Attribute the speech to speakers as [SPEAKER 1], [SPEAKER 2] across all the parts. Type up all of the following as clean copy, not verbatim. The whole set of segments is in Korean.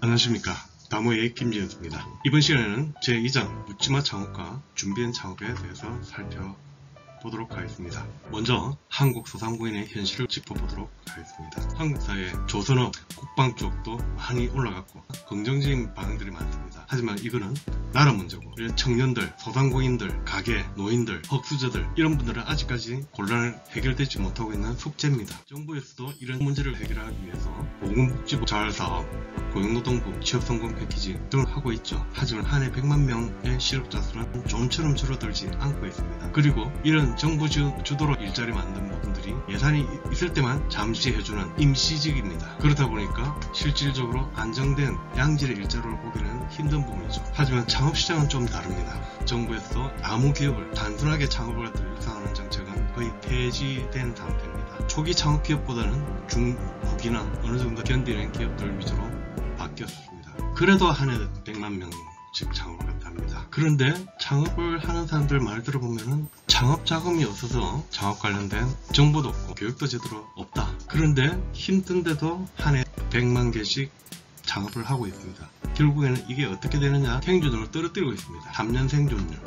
[SPEAKER 1] 안녕하십니까, 다모의 김지현입니다. 이번 시간에는 제2장 묻지마 창업과 준비된 창업에 대해서 살펴보도록 하겠습니다. 먼저 한국 소상공인의 현실을 짚어보도록 하겠습니다. 한국 사회 조선업, 국방 쪽도 많이 올라갔고 긍정적인 반응들이 많습니다. 하지만 이거는 나라 문제고, 청년들, 소상공인들, 가게, 노인들, 흑수저들 이런 분들은 아직까지 곤란을 해결되지 못하고 있는 숙제입니다. 정부에서도 이런 문제를 해결하기 위해서 보건복지부 자활사업, 고용노동부 취업성공 패키지 등을 하고 있죠. 하지만 한 해 100만 명의 실업자 수는 좀처럼 줄어들지 않고 있습니다. 그리고 이런 정부 주도로 일자리 만든 부분들이 예산이 있을 때만 잠시 해주는 임시직입니다. 그러다 보니까 실질적으로 안정된 양질의 일자리를 보기는 힘든 부분이죠. 하지만 창업시장은 좀 다릅니다. 정부에서 아무 기업을 단순하게 창업을 일상하는 정책은 거의 폐지된 상태입니다. 초기 창업 기업보다는 중, 후기나 어느 정도 견디는 기업들 위주로 바뀌었습니다. 그래도 한 해 100만 명씩 창업을 합니다. 그런데 창업을 하는 사람들 말 들어보면은 창업 자금이 없어서 창업 관련된 정보도 없고 교육도 제대로 없다. 그런데 힘든데도 한 해 100만 개씩 창업을 하고 있습니다. 결국에는 이게 어떻게 되느냐, 생존율을 떨어뜨리고 있습니다. 3년 생존율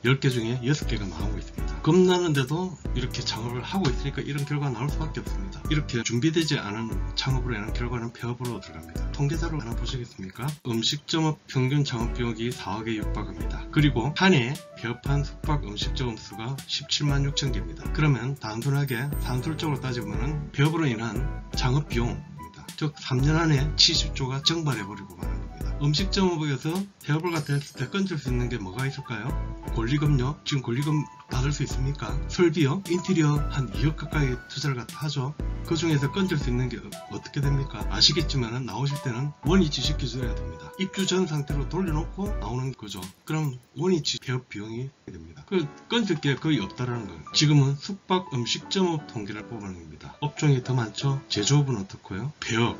[SPEAKER 1] 10개 중에 6개가 나오고 있습니다. 겁나는데도 이렇게 창업을 하고 있으니까 이런 결과가 나올 수밖에 없습니다. 이렇게 준비되지 않은 창업으로 인한 결과는 폐업으로 들어갑니다. 통계자료 하나 보시겠습니까? 음식점업 평균 창업 비용이 4억에 육박합니다. 그리고 한 해 폐업한 숙박 음식점 수가 17만 6천 개입니다. 그러면 단순하게 산술적으로 따지면 폐업으로 인한 창업 비용입니다. 즉 3년 안에 70조가 증발해버리고 마는 겁니다. 음식점업에서 폐업을 갖다 했을 때 건질 수 있는 게 뭐가 있을까요? 권리금요? 지금 권리금 받을 수 있습니까? 설비요? 인테리어 한 2억 가까이 투자를 갖다 하죠. 그 중에서 건질 수 있는 게 어떻게 됩니까? 아시겠지만 나오실 때는 원위치 시켜줘야 됩니다. 입주 전 상태로 돌려놓고 나오는 거죠. 그럼 원위치 폐업 비용이 됩니다. 그 건질 게 거의 없다라는 거예요. 지금은 숙박 음식점업 통계를 뽑아낸 겁니다. 업종이 더 많죠? 제조업은 어떻고요? 폐업,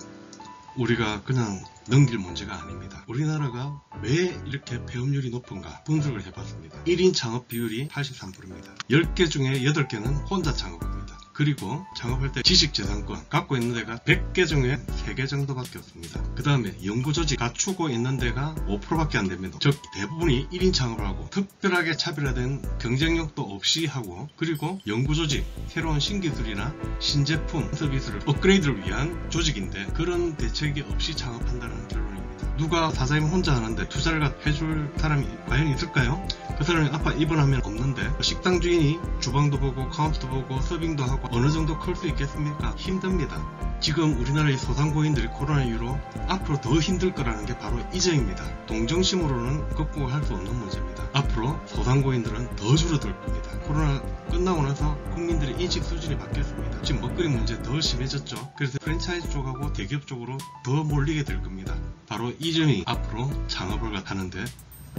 [SPEAKER 1] 우리가 그냥 넘길 문제가 아닙니다. 우리나라가 왜 이렇게 폐업률이 높은가 분석을 해봤습니다. 1인 창업 비율이 83%입니다. 10개 중에 8개는 혼자 창업합니다. 그리고 창업할 때 지식재산권 갖고 있는 데가 100개 중에 3개 정도밖에 없습니다. 그 다음에 연구조직 갖추고 있는 데가 5%밖에 안 됩니다. 즉 대부분이 1인 창업을 하고 특별하게 차별화된 경쟁력도 없이 하고, 그리고 연구조직, 새로운 신기술이나 신제품 서비스를 업그레이드를 위한 조직인데 그런 대책이 없이 창업한다는 결론입니다. 누가 사장님 혼자 하는데 투자를 해줄 사람이 과연 있을까요? 그 사람이 아빠 입원하면 없는데 식당 주인이 주방도 보고 카운트도 보고 서빙도 하고 어느 정도 클 수 있겠습니까? 힘듭니다. 지금 우리나라의 소상공인들이 코로나 이후로 앞으로 더 힘들 거라는 게 바로 이 점입니다. 동정심으로는 극복할 수 없는 문제입니다. 앞으로 소상공인들은 더 줄어들 겁니다. 코로나 끝나고 나서 국민들의 인식 수준이 바뀌었습니다. 지금 먹거리 문제 더 심해졌죠. 그래서 프랜차이즈 쪽하고 대기업 쪽으로 더 몰리게 될 겁니다. 바로 이 점이 앞으로 창업을 하는데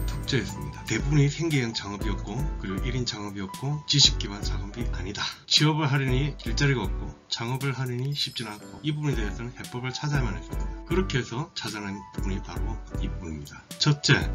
[SPEAKER 1] 특징이었습니다. 대부분이 생계형 창업이었고, 그리고 1인 창업이었고, 지식기반 창업이 아니다. 취업을 하려니 일자리가 없고 창업을 하려니 쉽지는 않고, 이 부분에 대해서는 해법을 찾아야만 했습니다. 그렇게 해서 찾아낸 부분이 바로 이 부분입니다. 첫째,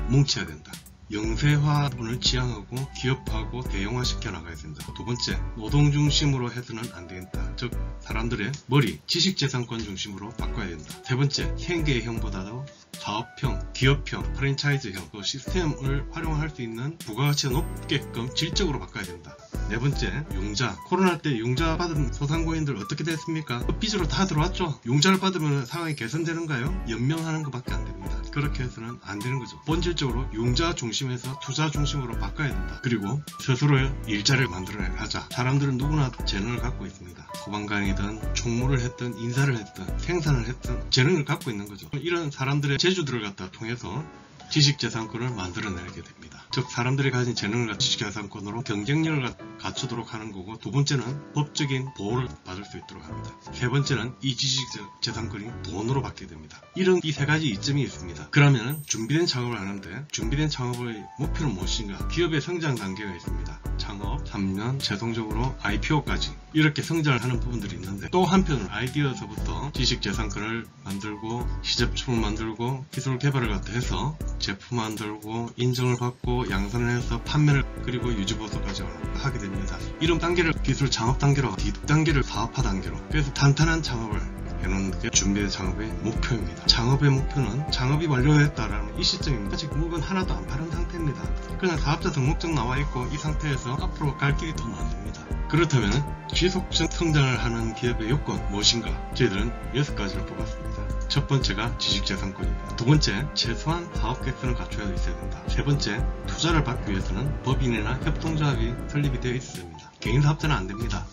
[SPEAKER 1] 뭉쳐야 된다. 영세화 부분을 지향하고 기업하고 대형화시켜 나가야 된다. 두 번째, 노동 중심으로 해서는 안 되겠다. 즉 사람들의 머리, 지식재산권 중심으로 바꿔야 된다. 세 번째, 생계형보다도 사업형, 기업형, 프랜차이즈형 그 시스템을 활용할 수 있는 부가가치가 높게끔 질적으로 바꿔야 된다. 네 번째, 융자. 코로나 때 융자 받은 소상공인들 어떻게 됐습니까? 빚으로 다 들어왔죠. 융자를 받으면 상황이 개선되는가요? 연명하는 것밖에 안 됩니다. 그렇게 해서는 안 되는 거죠. 본질적으로 융자 중심에서 투자 중심으로 바꿔야 된다. 그리고 스스로의 일자리를 만들어내자. 사람들은 누구나 재능을 갖고 있습니다. 소방관이든 총무를 했든 인사를 했든 생산을 했든 재능을 갖고 있는 거죠. 이런 사람들의 재주들을 갖다 통해서 지식재산권을 만들어내게 됩니다. 즉 사람들이 가진 재능을 갖춘 지식재산권으로 경쟁력을 갖추도록 하는 거고, 두 번째는 법적인 보호를 받을 수 있도록 합니다. 세 번째는 이 지식재산권이 돈으로 받게 됩니다. 이런 이 세 가지 이점이 있습니다. 그러면 준비된 창업을 하는데 준비된 창업의 목표는 무엇인가? 기업의 성장 단계가 있습니다. 창업, 3년, 최종적으로 IPO까지 이렇게 성장을 하는 부분들이 있는데, 또 한편으로 아이디어서부터 지식재산권을 만들고 시제품을 만들고 기술 개발을 갖다 해서 제품 만들고 인정을 받고 양산을 해서 판매를 그리고 유지보수까지 하게 됩니다. 이런 단계를 기술 창업 단계로, 뒷단계를 사업화 단계로, 그래서 탄탄한 창업을 해놓는 게 준비된 창업의 목표입니다. 창업의 목표는 창업이 완료됐다라는 이 시점입니다. 아직 물건 하나도 안 팔은 상태입니다. 그냥 사업자 등록증 나와 있고 이 상태에서 앞으로 갈 길이 더 많습니다. 그렇다면 지속적 성장을 하는 기업의 요건 무엇인가? 저희들은 6가지를 뽑았습니다. 첫 번째가 지식재산권입니다. 두 번째, 최소한 사업 계획서는 갖춰야 있어야 된다. 세 번째, 투자를 받기 위해서는 법인이나 협동조합이 설립이 되어 있어야 됩니다. 개인 사업자는 안 됩니다.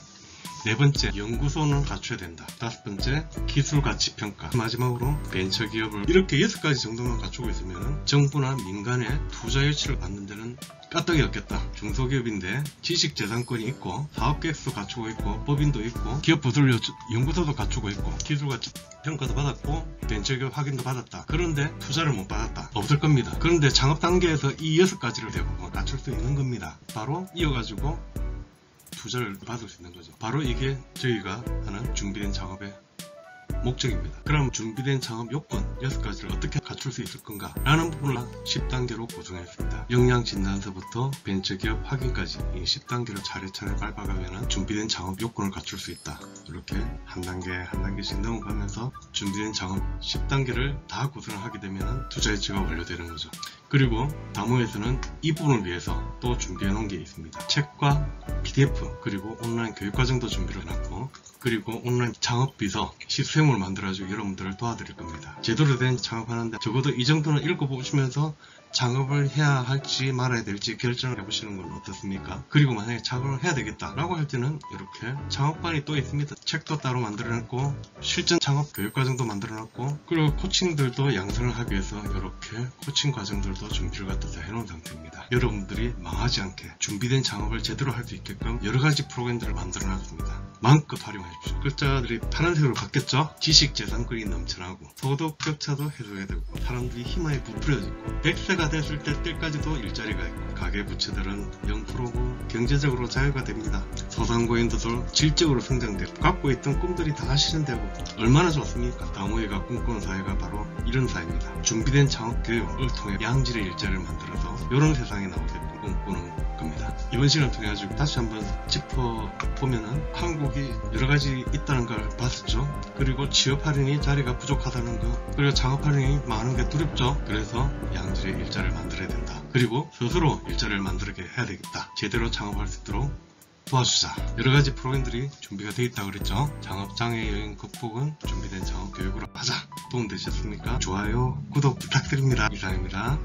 [SPEAKER 1] 네 번째, 연구소는 갖춰야 된다. 다섯 번째, 기술가치평가. 마지막으로 벤처기업을 이렇게 6가지 정도만 갖추고 있으면 정부나 민간의 투자 유치를 받는 데는 까딱이 없겠다. 중소기업인데 지식재산권이 있고 사업계획서 갖추고 있고 법인도 있고 기업부설 연구소도 갖추고 있고 기술가치평가도 받았고 벤처기업 확인도 받았다. 그런데 투자를 못 받았다. 없을 겁니다. 그런데 창업 단계에서 이 6가지를 대부분 갖출 수 있는 겁니다. 바로 이어가지고 투자를 받을 수 있는 거죠. 바로 이게 저희가 하는 준비된 창업의 목적입니다. 그럼 준비된 창업 요건 6가지를 어떻게 갖출 수 있을 건가 라는 부분을 10단계로 구성했습니다. 역량진단서부터 벤처기업 확인까지 이 10단계를 차례차례 밟아가면 준비된 창업 요건을 갖출 수 있다. 이렇게 한 단계 한 단계씩 넘어가면서 준비된 창업 10단계를 다 구성을 하게 되면 투자 유치가 완료되는 거죠. 그리고 다모에서는 이 부분을 위해서 또 준비해 놓은 게 있습니다. 책과 PDF 그리고 온라인 교육과정도 준비를 해놨고 그리고 온라인 창업비서 시스템을 만들어주고 여러분들을 도와드릴 겁니다. 제대로 된 창업하는데 적어도 이 정도는 읽어보시면서 창업을 해야 할지 말아야 될지 결정을 해보시는 건 어떻습니까? 그리고 만약에 창업을 해야 되겠다 라고 할 때는 이렇게 창업반이 또 있습니다. 책도 따로 만들어놨고 실전 창업 교육과정도 만들어놨고 그리고 코칭들도 양성을 하기 위해서 이렇게 코칭 과정들도 준비를 갖다서 해놓은 상태입니다. 여러분들이 망하지 않게 준비된 창업을 제대로 할 수 있게끔 여러가지 프로그램들을 만들어놨습니다. 마음껏 활용하십시오. 글자들이 파란색으로 바뀌었죠? 지식재산권이 넘쳐나고 소득 격차도 해소해야 되고 사람들이 희망이 부풀어지고 100세가 됐을 때까지도 일자리가 있고 가계부채들은 0%고 경제적으로 자유가 됩니다. 소상공인들도 질적으로 성장되고 갖고 있던 꿈들이 다 실현되고 얼마나 좋습니까? 다모이가 꿈꾸는 사회가 바로 이런 사회입니다. 준비된 창업교육을 통해 양질의 일자리를 만들어서 이런 세상에 나오게끔 꿈꾸는 겁니다. 이번 시간을 통해 가지고 다시 한번 짚어보면은 한국이 여러가지 있다는 걸 봤었죠. 그리고 취업 할인이 자리가 부족하다는 거 그리고 창업 할인이 많은 게 두렵죠. 그래서 양질의 일자리를 만들어야 된다. 그리고 스스로 일자리를 만들게 해야 되겠다. 제대로 창업할 수 있도록 도와주자. 여러가지 프로그램들이 준비가 되어 있다고 그랬죠. 창업장애 여행 극복은 준비된 창업 교육으로 하자. 도움되셨습니까? 좋아요, 구독 부탁드립니다. 이상입니다.